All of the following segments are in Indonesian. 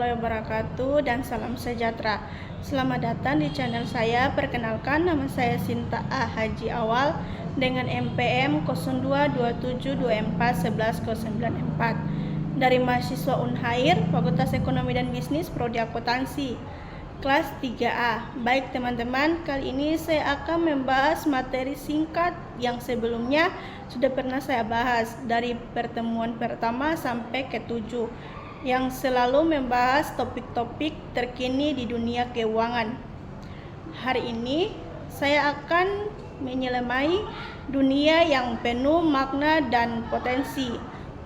warahmatullahi wabarakatuh dan salam sejahtera. Selamat datang di channel saya. Perkenalkan, nama saya Sinta A. Haji Awal dengan NPM 0227241194 dari mahasiswa Unhair, Fakultas Ekonomi dan Bisnis, Prodi Akuntansi, kelas 3A. Baik teman-teman, kali ini saya akan membahas materi singkat yang sebelumnya sudah pernah saya bahas dari pertemuan pertama sampai ke-7, yang selalu membahas topik-topik terkini di dunia keuangan. Hari ini saya akan menyelami dunia yang penuh makna dan potensi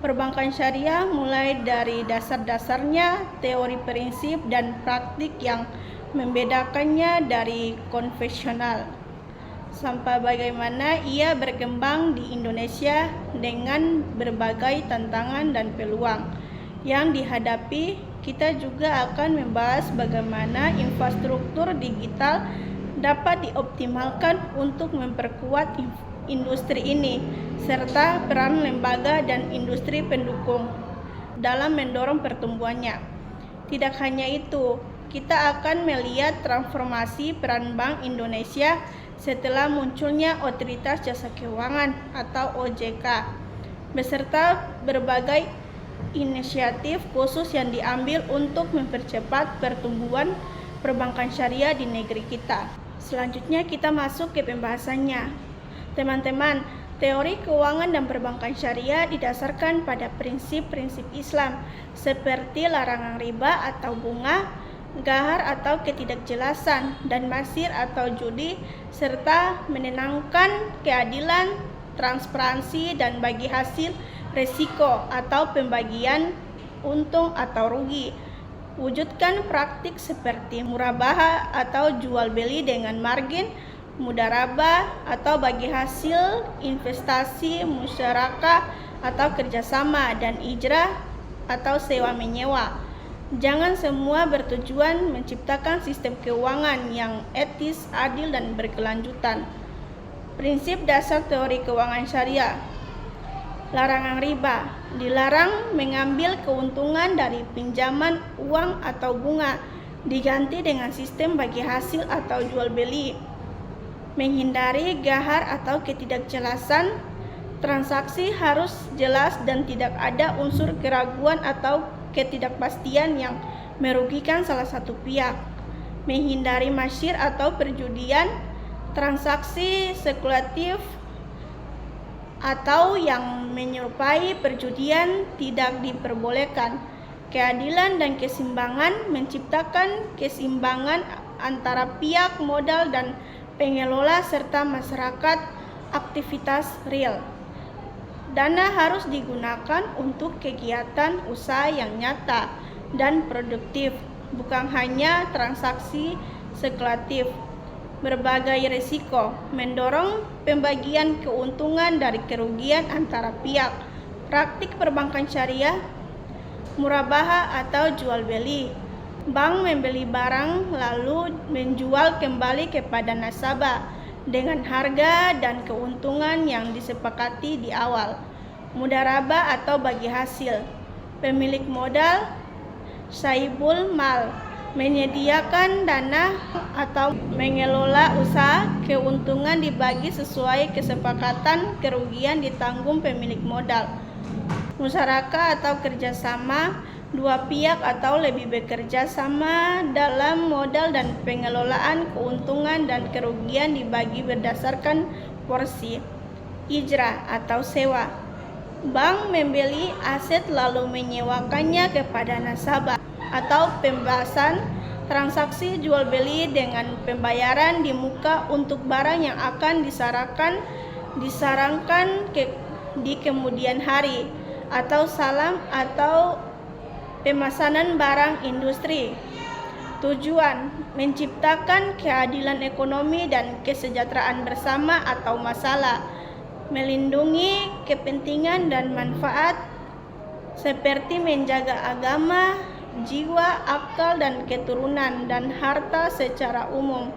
perbankan syariah, mulai dari dasar-dasarnya, teori prinsip dan praktik yang membedakannya dari konvensional, sampai bagaimana ia berkembang di Indonesia dengan berbagai tantangan dan peluang yang dihadapi. Kita juga akan membahas bagaimana infrastruktur digital dapat dioptimalkan untuk memperkuat industri ini, serta peran lembaga dan industri pendukung dalam mendorong pertumbuhannya. Tidak hanya itu, kita akan melihat transformasi peran Bank Indonesia setelah munculnya Otoritas Jasa Keuangan atau OJK, beserta berbagai inisiatif khusus yang diambil untuk mempercepat pertumbuhan perbankan syariah di negeri kita. Selanjutnya kita masuk ke pembahasannya. Teman-teman, teori keuangan dan perbankan syariah didasarkan pada prinsip-prinsip Islam seperti larangan riba atau bunga, gahar atau ketidakjelasan, dan masir atau judi, serta menenangkan keadilan, transparansi, dan bagi hasil resiko atau pembagian untung atau rugi. Wujudkan praktik seperti murabahah atau jual beli dengan margin, mudarabah atau bagi hasil investasi, musyarakah atau kerjasama, dan ijrah atau sewa menyewa. Jangan semua bertujuan menciptakan sistem keuangan yang etis, adil, dan berkelanjutan. Prinsip dasar teori keuangan syariah. Larangan riba. Dilarang mengambil keuntungan dari pinjaman uang atau bunga, diganti dengan sistem bagi hasil atau jual beli. Menghindari gahar atau ketidakjelasan. Transaksi harus jelas dan tidak ada unsur keraguan atau ketidakpastian yang merugikan salah satu pihak. Menghindari masyir atau perjudian. Transaksi spekulatif atau yang menyerupai perjudian tidak diperbolehkan. Keadilan dan keseimbangan. Menciptakan keseimbangan antara pihak modal dan pengelola serta masyarakat aktivitas real. Dana harus digunakan untuk kegiatan usaha yang nyata dan produktif, bukan hanya transaksi spekulatif. Berbagai risiko. Mendorong pembagian keuntungan dari kerugian antara pihak. Praktik perbankan syariah. Murabahah atau jual beli. Bank membeli barang lalu menjual kembali kepada nasabah dengan harga dan keuntungan yang disepakati di awal. Mudarabah atau bagi hasil. Pemilik modal, sahibul mal, menyediakan dana atau mengelola usaha, keuntungan dibagi sesuai kesepakatan, kerugian ditanggung pemilik modal. Musyarakah atau kerjasama, dua pihak atau lebih bekerja sama dalam modal dan pengelolaan keuntungan dan kerugian dibagi berdasarkan porsi. Ijrah atau sewa. Bank membeli aset lalu menyewakannya kepada nasabah, atau pembahasan transaksi jual beli dengan pembayaran di muka untuk barang yang akan disarankan di kemudian hari, atau salam atau pemesanan barang industri. Tujuan menciptakan keadilan ekonomi dan kesejahteraan bersama atau masalah. Melindungi kepentingan dan manfaat seperti menjaga agama, jiwa, akal, dan keturunan dan harta secara umum.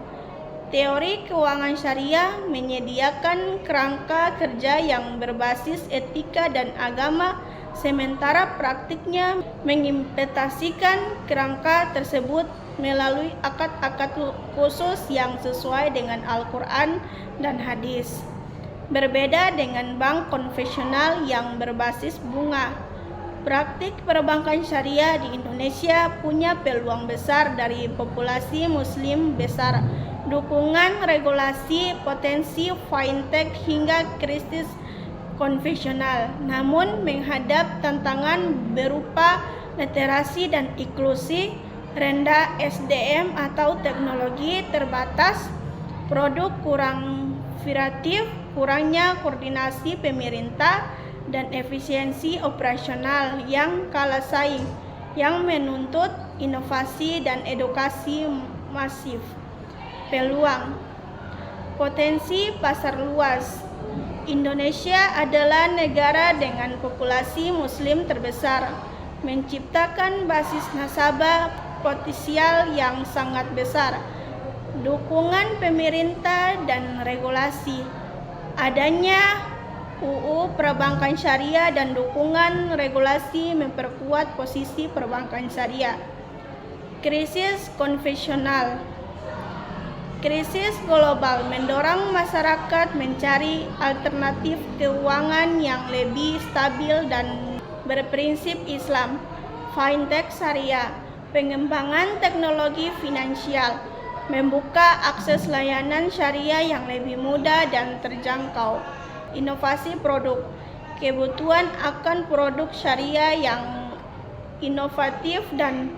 Teori keuangan syariah menyediakan kerangka kerja yang berbasis etika dan agama sementara praktiknya mengimplementasikan kerangka tersebut melalui akad-akad khusus yang sesuai dengan Al-Quran dan hadis. Berbeda dengan bank konvensional yang berbasis bunga, praktik perbankan syariah di Indonesia punya peluang besar dari populasi muslim besar, dukungan regulasi, potensi fintech hingga krisis konvensional, namun menghadap tantangan berupa literasi dan inklusi rendah, SDM atau teknologi terbatas, produk kurang variatif, kurangnya koordinasi pemerintah, dan efisiensi operasional yang kalah saing, yang menuntut inovasi dan edukasi masif. Peluang, potensi pasar luas. Indonesia adalah negara dengan populasi muslim terbesar, menciptakan basis nasabah potensial yang sangat besar. Dukungan pemerintah dan regulasi, adanya UU Perbankan Syariah dan dukungan regulasi memperkuat posisi perbankan syariah. Krisis konvensional. Krisis global mendorong masyarakat mencari alternatif keuangan yang lebih stabil dan berprinsip Islam. Fintech syariah, pengembangan teknologi finansial, membuka akses layanan syariah yang lebih mudah dan terjangkau. Inovasi produk, kebutuhan akan produk syariah yang inovatif dan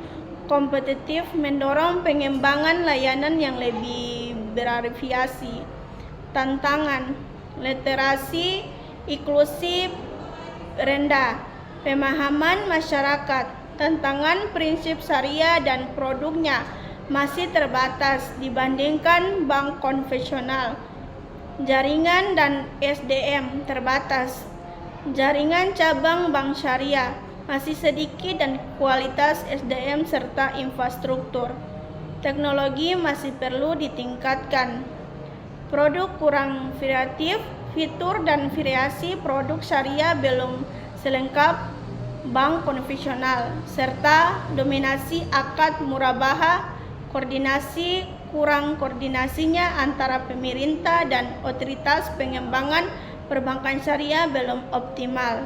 kompetitif mendorong pengembangan layanan yang lebih bervariasi. Tantangan, literasi inklusif rendah, pemahaman masyarakat, tantangan prinsip syariah dan produknya masih terbatas dibandingkan bank konvensional. Jaringan dan SDM terbatas. Jaringan cabang bank syariah masih sedikit dan kualitas SDM serta infrastruktur teknologi masih perlu ditingkatkan. Produk kurang variatif, fitur dan variasi produk syariah belum selengkap bank konvensional, serta dominasi akad murabahah, kurang koordinasinya antara pemerintah dan otoritas pengembangan perbankan syariah belum optimal.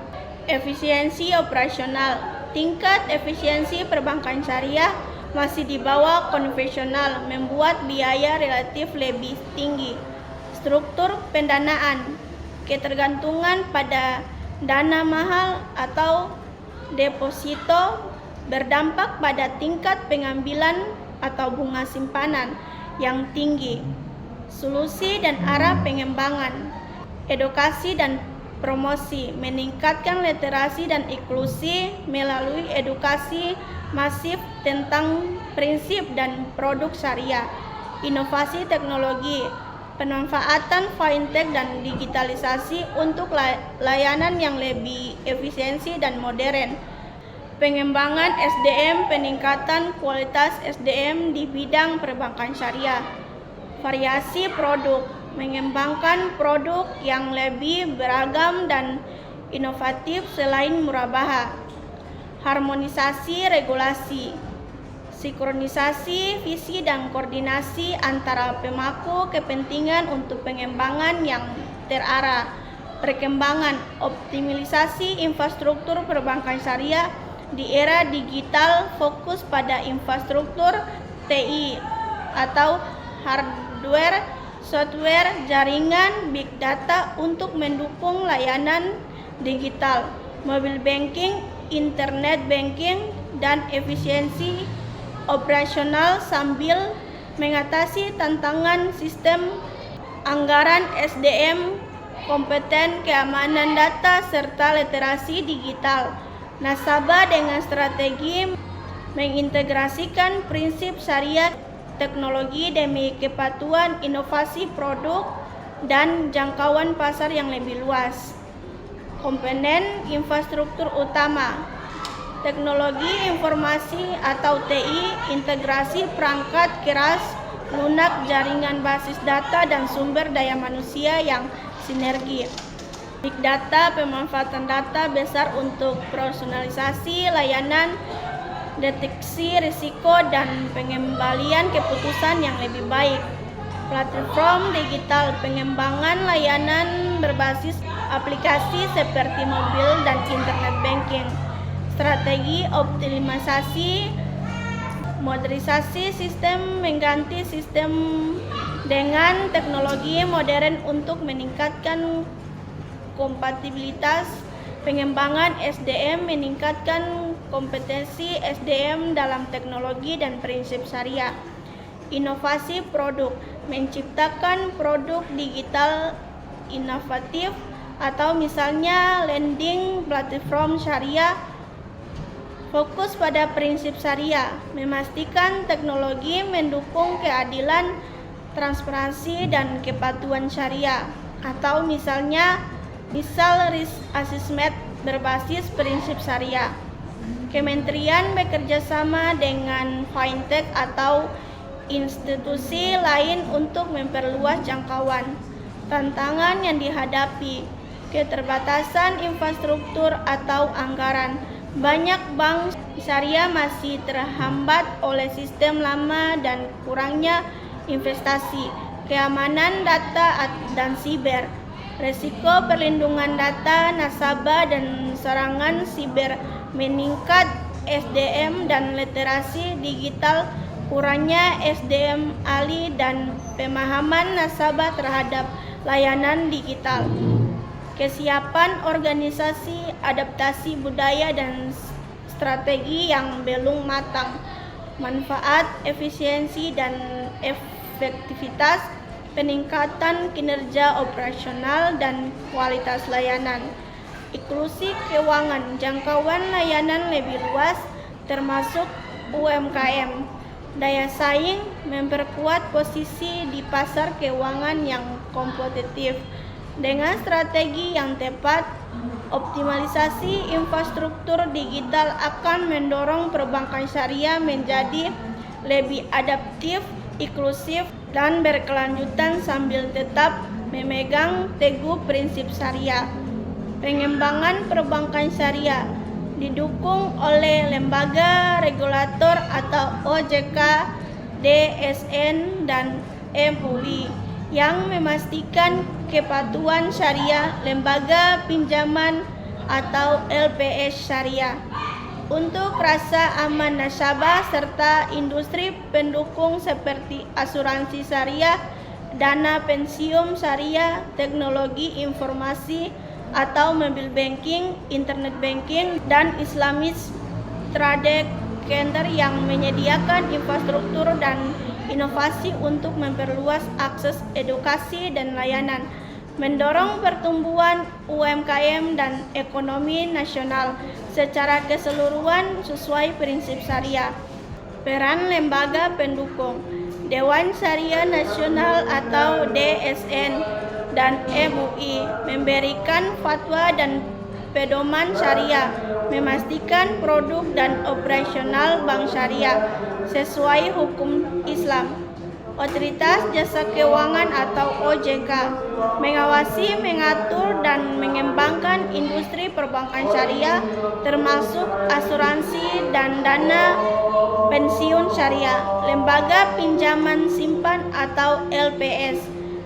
Efisiensi operasional, tingkat efisiensi perbankan syariah masih di bawah konvensional, membuat biaya relatif lebih tinggi. Struktur pendanaan, ketergantungan pada dana mahal atau deposito berdampak pada tingkat pengambilan atau bunga simpanan yang tinggi. Solusi dan arah pengembangan, edukasi dan promosi, meningkatkan literasi dan inklusi melalui edukasi masif tentang prinsip dan produk syariah. Inovasi teknologi, pemanfaatan fintech dan digitalisasi untuk layanan yang lebih efisiensi dan modern. Pengembangan SDM, peningkatan kualitas SDM di bidang perbankan syariah. Variasi produk, mengembangkan produk yang lebih beragam dan inovatif selain murabahah. Harmonisasi regulasi, sinkronisasi visi dan koordinasi antara pemangku kepentingan untuk pengembangan yang terarah. Perkembangan, optimalisasi infrastruktur perbankan syariah di era digital, fokus pada infrastruktur TI atau hardware, software, jaringan, big data untuk mendukung layanan digital, mobile banking, internet banking, dan efisiensi operasional sambil mengatasi tantangan sistem, anggaran, SDM, kompeten, keamanan data, serta literasi digital. Nasabah dengan strategi mengintegrasikan prinsip syariah teknologi demi kepatuhan inovasi produk dan jangkauan pasar yang lebih luas. Komponen infrastruktur utama, teknologi informasi atau TI, integrasi perangkat keras, lunak, jaringan basis data dan sumber daya manusia yang sinergi. Big data, pemanfaatan data besar untuk personalisasi layanan, deteksi risiko, dan pengembalian keputusan yang lebih baik. Platform digital, pengembangan layanan berbasis aplikasi seperti mobil dan internet banking. Strategi optimalisasi, modernisasi sistem, mengganti sistem dengan teknologi modern untuk meningkatkan kompatibilitas, pengembangan SDM, meningkatkan kompetensi SDM dalam teknologi dan prinsip syariah. Inovasi produk, menciptakan produk digital inovatif atau misalnya lending platform syariah. Fokus pada prinsip syariah, memastikan teknologi mendukung keadilan, transparansi, dan kepatuhan syariah. Atau misalnya risk assessment berbasis prinsip syariah. Kementerian bekerjasama dengan fintech atau institusi lain untuk memperluas jangkauan. Tantangan yang dihadapi, keterbatasan infrastruktur atau anggaran. Banyak bank syariah masih terhambat oleh sistem lama dan kurangnya investasi, keamanan data dan siber. Risiko perlindungan data nasabah dan serangan siber meningkat, SDM dan literasi digital, kurangnya SDM ahli dan pemahaman nasabah terhadap layanan digital. Kesiapan organisasi, adaptasi budaya dan strategi yang belum matang. Manfaat, efisiensi dan efektivitas, peningkatan kinerja operasional dan kualitas layanan. Inklusi keuangan, jangkauan layanan lebih luas termasuk UMKM. Daya saing, memperkuat posisi di pasar keuangan yang kompetitif. Dengan strategi yang tepat, optimalisasi infrastruktur digital akan mendorong perbankan syariah menjadi lebih adaptif, inklusif, dan berkelanjutan sambil tetap memegang teguh prinsip syariah. Pengembangan perbankan syariah didukung oleh lembaga regulator atau OJK, DSN, dan MUI yang memastikan kepatuhan syariah, lembaga pinjaman atau LPS syariah. Untuk rasa aman nasabah serta industri pendukung seperti asuransi syariah, dana pensiun syariah, teknologi informasi atau mobile banking, internet banking, dan Islamic Trade Center yang menyediakan infrastruktur dan inovasi untuk memperluas akses edukasi dan layanan, mendorong pertumbuhan UMKM dan ekonomi nasional secara keseluruhan sesuai prinsip syariah. Peran lembaga pendukung, Dewan Syariah Nasional atau DSN dan MUI memberikan fatwa dan pedoman syariah, memastikan produk dan operasional bank syariah sesuai hukum Islam. Otoritas Jasa Keuangan atau OJK mengawasi, mengatur, dan mengembangkan industri perbankan syariah termasuk asuransi dan dana pensiun syariah. Lembaga pinjaman simpan atau LPS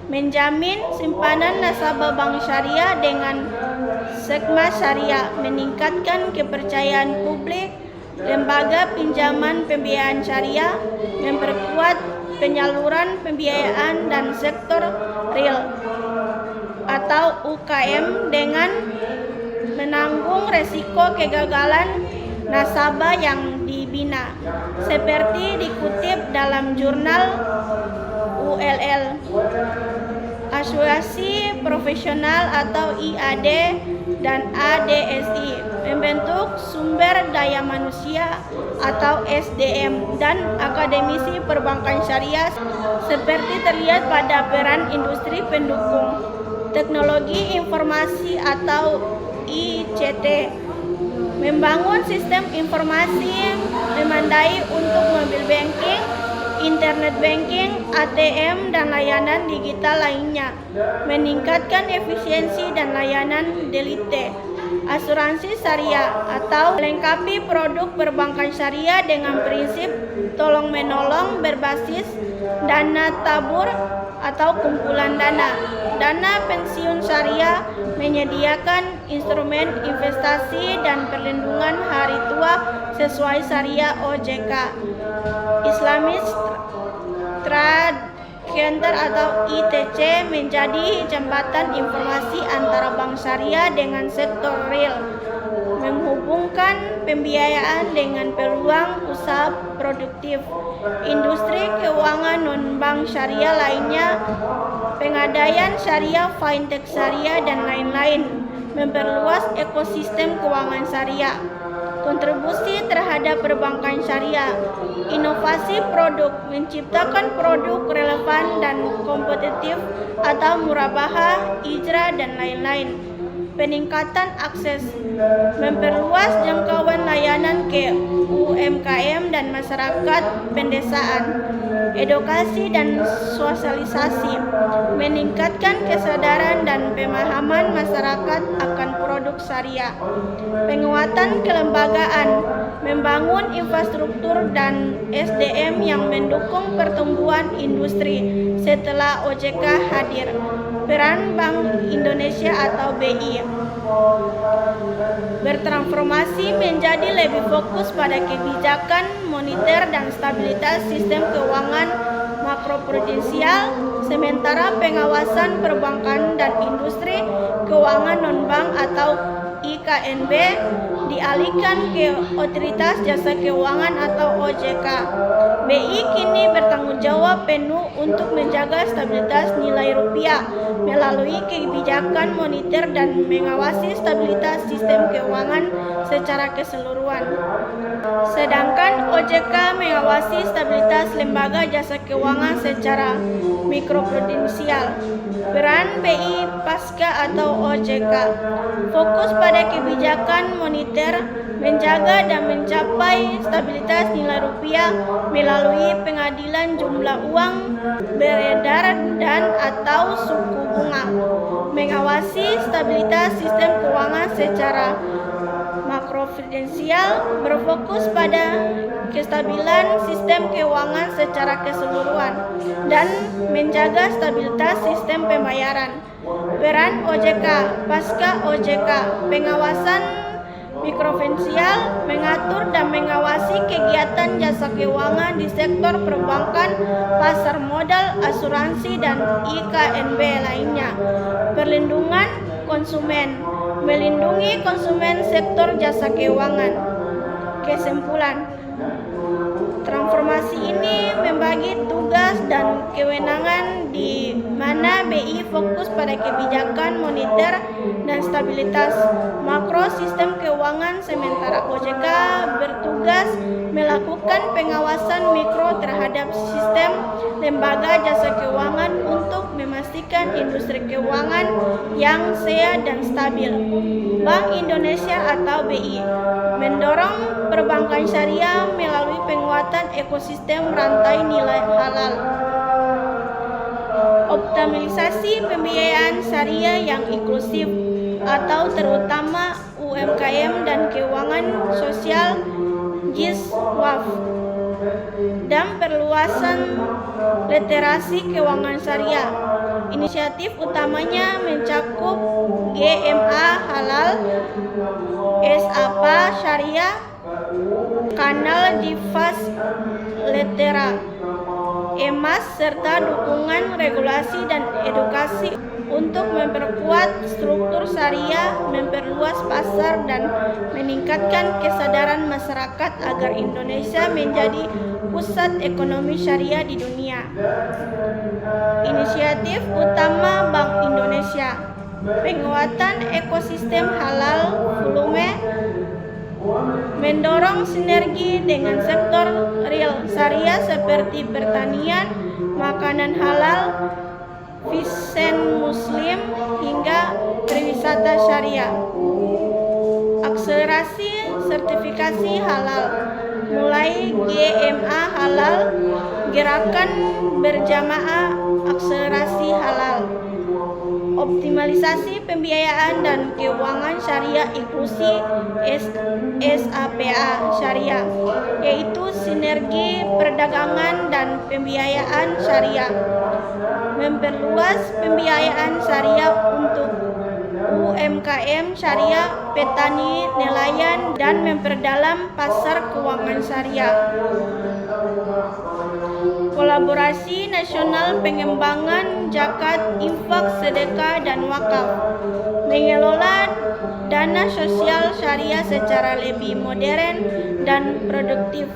menjamin simpanan nasabah bank syariah dengan skema syariah, meningkatkan kepercayaan publik. Lembaga pinjaman pembiayaan syariah memperkuat penyaluran pembiayaan dan sektor real atau UKM dengan menanggung resiko kegagalan nasabah yang dibina, seperti dikutip dalam jurnal ULL. Asuransi profesional atau IAD dan ADSI membentuk sumber daya manusia atau SDM dan akademisi perbankan syariah seperti terlihat pada peran industri pendukung, teknologi informasi atau ICT, membangun sistem informasi memadai untuk mobile banking, internet banking, ATM, dan layanan digital lainnya, meningkatkan efisiensi dan layanan delite. Asuransi syariah atau melengkapi produk perbankan syariah dengan prinsip tolong-menolong berbasis dana tabur atau kumpulan dana. Dana pensiun syariah menyediakan instrumen investasi dan perlindungan hari tua sesuai syariah OJK. Islamic Trade Center atau ITC menjadi jembatan informasi antara bank syariah dengan sektor real, menghubungkan pembiayaan dengan peluang usaha produktif. Industri keuangan non-bank syariah lainnya, pengadaian syariah, fintech syariah, dan lain-lain, memperluas ekosistem keuangan syariah. Kontribusi terhadap perbankan syariah, inovasi produk, menciptakan produk relevan dan kompetitif atau murabahah, ijra, dan lain-lain. Peningkatan akses, memperluas jangkauan layanan ke UMKM dan masyarakat pedesaan. Edukasi dan sosialisasi, meningkatkan kesadaran dan pemahaman masyarakat akan produk syariah. Penguatan kelembagaan, membangun infrastruktur dan SDM yang mendukung pertumbuhan industri setelah OJK hadir. Peran Bank Indonesia atau BI bertransformasi menjadi lebih fokus pada kebijakan moneter dan stabilitas sistem keuangan makroprudensial, sementara pengawasan perbankan dan industri keuangan non-bank atau IKNB dialihkan ke Otoritas Jasa Keuangan atau OJK. BI kini bertanggung jawab penuh untuk menjaga stabilitas nilai rupiah melalui kebijakan moneter dan mengawasi stabilitas sistem keuangan secara keseluruhan. Sedangkan OJK mengawasi stabilitas lembaga jasa keuangan secara mikroprudensial. Peran BI pasca atau OJK fokus pada kebijakan moneter, menjaga dan mencapai stabilitas nilai rupiah melalui pengadilan jumlah uang beredar dan atau suku bunga, mengawasi stabilitas sistem keuangan secara makroprudensial, berfokus pada kestabilan sistem keuangan secara keseluruhan, dan menjaga stabilitas sistem pembayaran. Peran OJK pasca OJK, pengawasan mikroprudensial, mengatur dan mengawasi kegiatan jasa keuangan di sektor perbankan, pasar modal, asuransi, dan IKNB lainnya. Perlindungan konsumen, melindungi konsumen sektor jasa keuangan. Kesimpulan, transformasi ini membagi tugas dan kewenangan di mana BI fokus pada kebijakan moneter dan stabilitas makro sistem keuangan, sementara OJK bertugas melakukan pengawasan mikro terhadap sistem lembaga jasa keuangan untuk memastikan industri keuangan yang sehat dan stabil. Bank Indonesia atau BI mendorong perbankan syariah melalui penguatan ekosistem rantai nilai halal, optimalisasi pembiayaan syariah yang inklusif atau terutama UMKM dan keuangan sosial JIS WAF, dan perluasan literasi keuangan syariah. Inisiatif utamanya mencakup GMA halal, SAPA syariah, kanal Jifas Letera, EMAS, serta dukungan regulasi dan edukasi untuk memperkuat struktur syariah, memperluas pasar, dan meningkatkan kesadaran masyarakat agar Indonesia menjadi pusat ekonomi syariah di dunia. Inisiatif utama Bank Indonesia: penguatan ekosistem halal volume, mendorong sinergi dengan sektor real syariah seperti pertanian, makanan halal, fashion muslim, hingga perwisata syariah. Akselerasi sertifikasi halal, mulai GMA halal, Gerakan berjamaah akselerasi halal. Optimalisasi pembiayaan dan keuangan syariah inklusi SAPA syariah, yaitu sinergi perdagangan dan pembiayaan syariah. Memperluas pembiayaan syariah untuk UMKM syariah, petani, nelayan, dan memperdalam pasar keuangan syariah. Kolaborasi nasional pengembangan zakat, infak, sedekah, dan wakaf. Mengelola dana sosial syariah secara lebih modern dan produktif,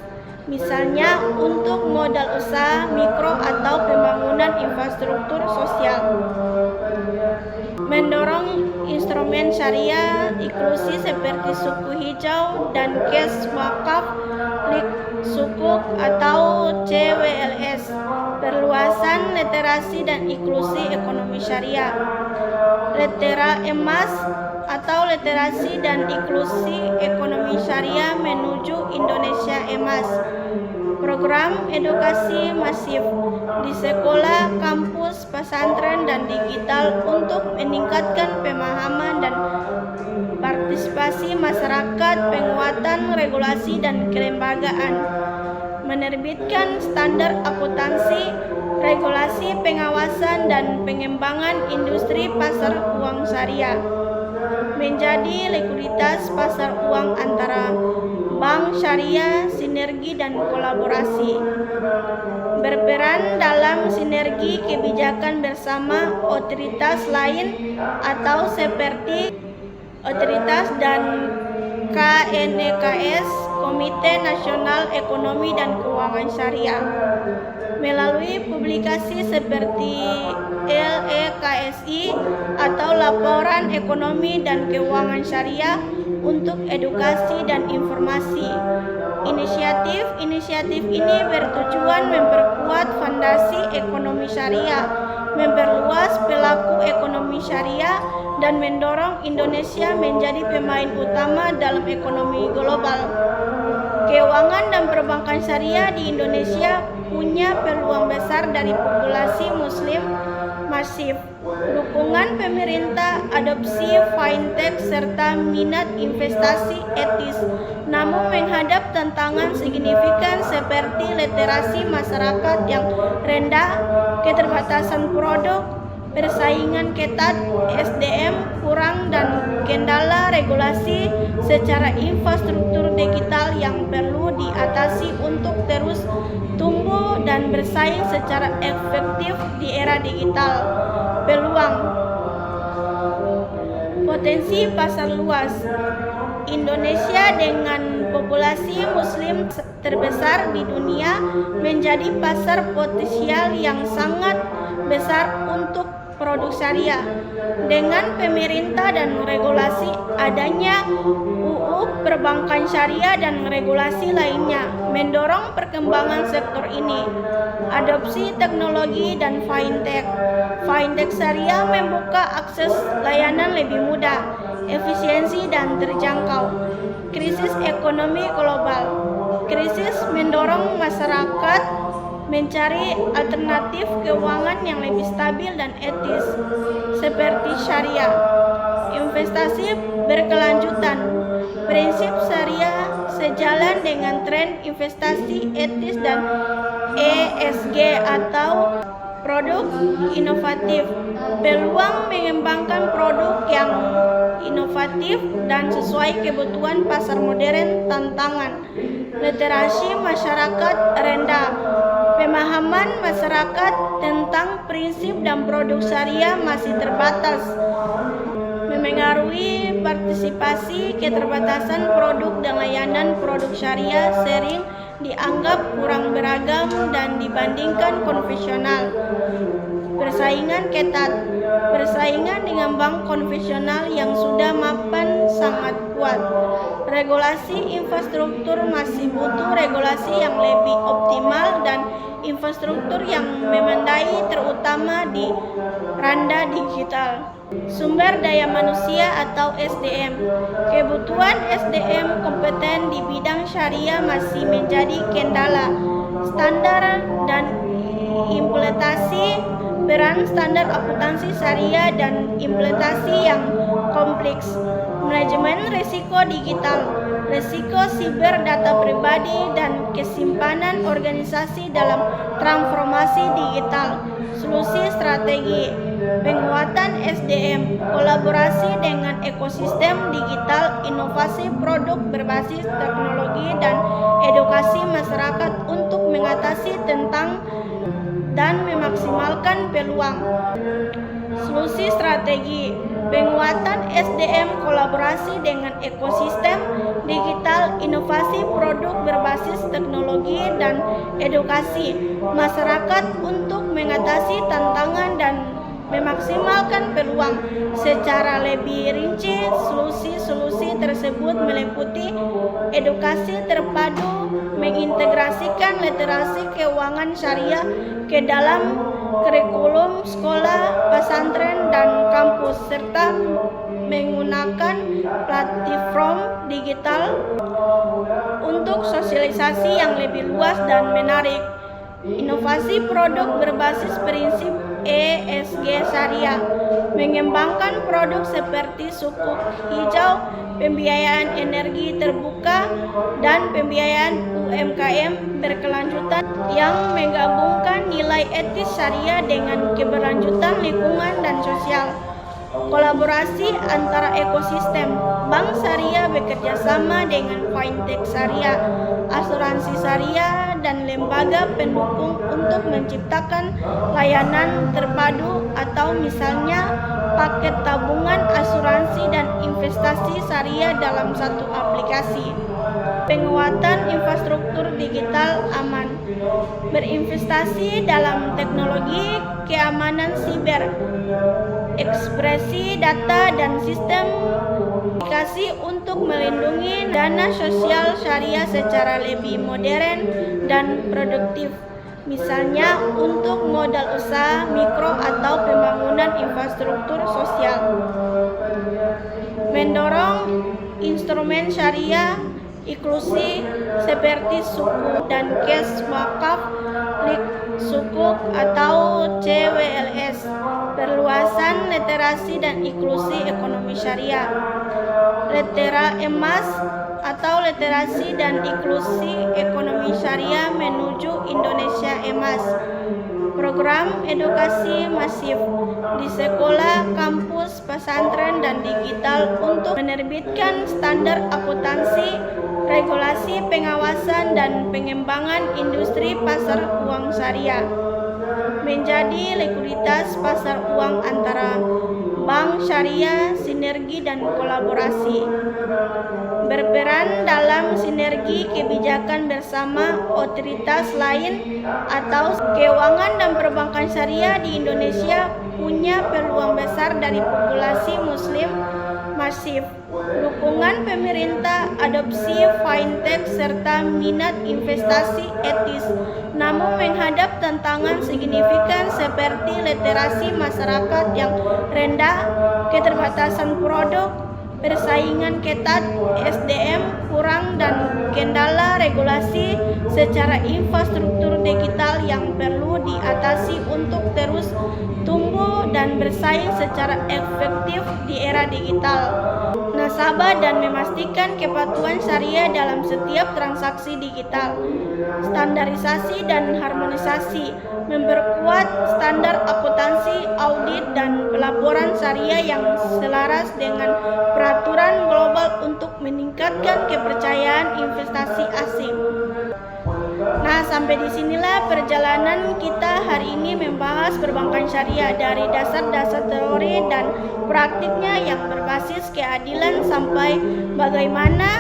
misalnya untuk modal usaha mikro atau pembangunan infrastruktur sosial. Mendorong instrumen syariah inklusi seperti suku hijau dan cash wakaf, sukuk atau CWLS. Perluasan literasi dan inklusi ekonomi syariah. Letera emas atau literasi dan inklusi ekonomi syariah menuju Indonesia emas. Program edukasi masif di sekolah, kampus, pesantren, dan digital untuk meningkatkan pemahaman dan partisipasi masyarakat, penguatan regulasi dan kelembagaan. Menerbitkan standar akuntansi, regulasi pengawasan dan pengembangan industri pasar uang syariah. Menjadi likuiditas pasar uang antara bank syariah, sinergi dan kolaborasi. Berperan dalam sinergi kebijakan bersama otoritas lain atau seperti otoritas dan KNKS, Komite Nasional Ekonomi dan Keuangan Syariah. Melalui publikasi seperti LEKSI atau Laporan Ekonomi dan Keuangan Syariah untuk edukasi dan informasi. Inisiatif ini bertujuan memperkuat fondasi ekonomi syariah, memperluas pelaku ekonomi syariah, dan mendorong Indonesia menjadi pemain utama dalam ekonomi global. Keuangan dan perbankan syariah di Indonesia punya peluang besar dari populasi muslim masif, dukungan pemerintah, adopsi fintech, serta minat investasi etis. Namun menghadap tantangan signifikan seperti literasi masyarakat yang rendah, keterbatasan produk, persaingan ketat, SDM kurang, dan kendala regulasi secara infrastruktur digital yang perlu diatasi untuk terus tumbuh dan bersaing secara efektif di era digital. Peluang potensi pasar luas. Indonesia dengan populasi muslim terbesar di dunia menjadi pasar potensial yang sangat besar untuk produk syariah. Dengan pemerintah dan regulasi adanya UU perbankan syariah dan regulasi lainnya mendorong perkembangan sektor ini. Adopsi teknologi dan fintech. Fintech syariah membuka akses layanan lebih mudah, efisiensi, dan terjangkau. Krisis ekonomi global. Krisis mendorong masyarakat mencari alternatif keuangan yang lebih stabil dan etis, seperti syariah. Investasi berkelanjutan. Prinsip syariah sejalan dengan tren investasi etis dan ESG atau produk inovatif. Peluang mengembangkan produk yang inovatif dan sesuai kebutuhan pasar modern. Tantangan literasi masyarakat rendah. Pemahaman masyarakat tentang prinsip dan produk syariah masih terbatas, memengaruhi partisipasi. Keterbatasan produk dan layanan produk syariah sering dianggap kurang beragam dan dibandingkan konvensional. Persaingan ketat. Persaingan dengan bank konvensional yang sudah mapan sangat kuat. Regulasi infrastruktur masih butuh regulasi yang lebih optimal dan infrastruktur yang memadai, terutama di randa digital. Sumber daya manusia atau SDM. Kebutuhan SDM kompeten di bidang syariah masih menjadi kendala. Standar dan implementasi peran standar akuntansi syariah dan implementasi yang kompleks, manajemen risiko digital, risiko siber data pribadi, dan kesimpanan organisasi dalam transformasi digital, solusi strategi, penguatan SDM, kolaborasi dengan ekosistem digital, inovasi produk berbasis teknologi, dan edukasi masyarakat untuk mengatasi tentang dan memaksimalkan peluang. Solusi strategi, penguatan SDM, kolaborasi dengan ekosistem digital, inovasi produk berbasis teknologi, dan edukasi masyarakat untuk mengatasi tantangan dan memaksimalkan peluang. Secara lebih rinci, solusi-solusi tersebut meliputi edukasi terpadu, mengintegrasikan literasi keuangan syariah ke dalam kurikulum sekolah, pesantren, dan kampus, serta menggunakan platform digital untuk sosialisasi yang lebih luas dan menarik. Inovasi produk berbasis prinsip ESG syariah, mengembangkan produk seperti sukuk hijau, pembiayaan energi terbuka, dan pembiayaan UMKM berkelanjutan yang menggabungkan nilai etis syariah dengan keberlanjutan lingkungan dan sosial. Kolaborasi antara ekosistem, bank syariah bekerja sama dengan fintech syariah, asuransi syariah, dan lembaga pendukung untuk menciptakan layanan terpadu atau misalnya paket tabungan, asuransi, dan investasi syariah dalam satu aplikasi. Penguatan infrastruktur digital aman, berinvestasi dalam teknologi keamanan siber, ekspresi data, dan sistem aplikasi untuk melindungi dana sosial syariah secara lebih modern dan produktif, misalnya untuk modal usaha mikro atau pembangunan infrastruktur sosial. Mendorong instrumen syariah inklusi seperti sukuk dan cash wakaf, sukuk atau CWLS, perluasan literasi dan inklusi ekonomi syariah, Lentera emas atau literasi dan inklusi ekonomi syariah menuju Indonesia emas, program edukasi masif di sekolah, kampus, pesantren, dan digital untuk menerbitkan standar akuntansi, regulasi pengawasan, dan pengembangan industri pasar uang syariah, menjadi likuiditas pasar uang antara bank syariah, sinergi dan kolaborasi, berperan dalam sinergi kebijakan bersama otoritas lain atau keuangan dan perbankan syariah di Indonesia punya peluang besar dari populasi muslim masif, dukungan pemerintah, adopsi fintech, serta minat investasi etis, namun menghadap tantangan signifikan seperti literasi masyarakat yang rendah, keterbatasan produk, persaingan ketat, SDM kurang, dan kendala regulasi secara infrastruktur digital yang perlu diatasi untuk terus tumbuh dan bersaing secara efektif di era digital. Nasabah dan memastikan kepatuhan syariah dalam setiap transaksi digital. Standarisasi dan harmonisasi, memperkuat standar akuntansi, audit, dan pelaporan syariah yang selaras dengan peraturan global untuk meningkatkan kepercayaan investasi asing. Nah, sampai disinilah perjalanan kita hari ini membahas perbankan syariah dari dasar-dasar teori dan praktiknya yang berbasis keadilan sampai bagaimana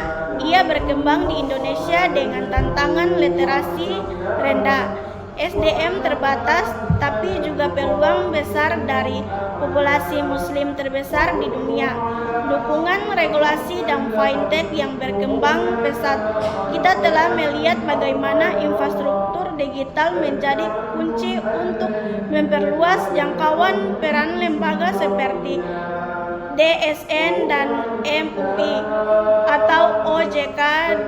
ia berkembang di Indonesia dengan tantangan literasi rendah, SDM terbatas, tapi juga peluang besar dari populasi muslim terbesar di dunia, dukungan regulasi dan fintech yang berkembang pesat. Kita telah melihat bagaimana infrastruktur digital menjadi kunci untuk memperluas jangkauan peran lembaga seperti DSN dan MUI atau OJK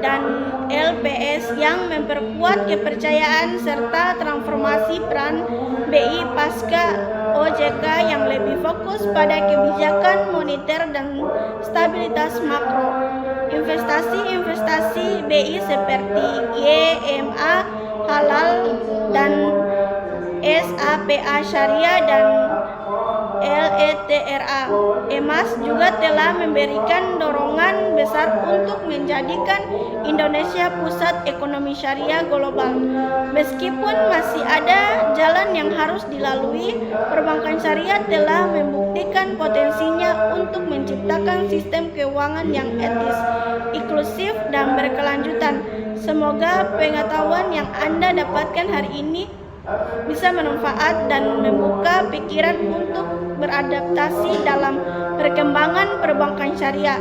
dan LPS yang memperkuat kepercayaan serta transformasi peran BI pasca OJK yang lebih fokus pada kebijakan moneter dan stabilitas makro. Investasi BI seperti YMA halal dan SAPA syariah dan LETRA emas juga telah memberikan dorongan besar untuk menjadikan Indonesia pusat ekonomi syariah global. Meskipun masih ada jalan yang harus dilalui, perbankan syariah telah membuktikan potensinya untuk menciptakan sistem keuangan yang etis, inklusif, dan berkelanjutan. Semoga pengetahuan yang Anda dapatkan hari ini bisa bermanfaat dan membuka pikiran untuk beradaptasi dalam perkembangan perbankan syariah.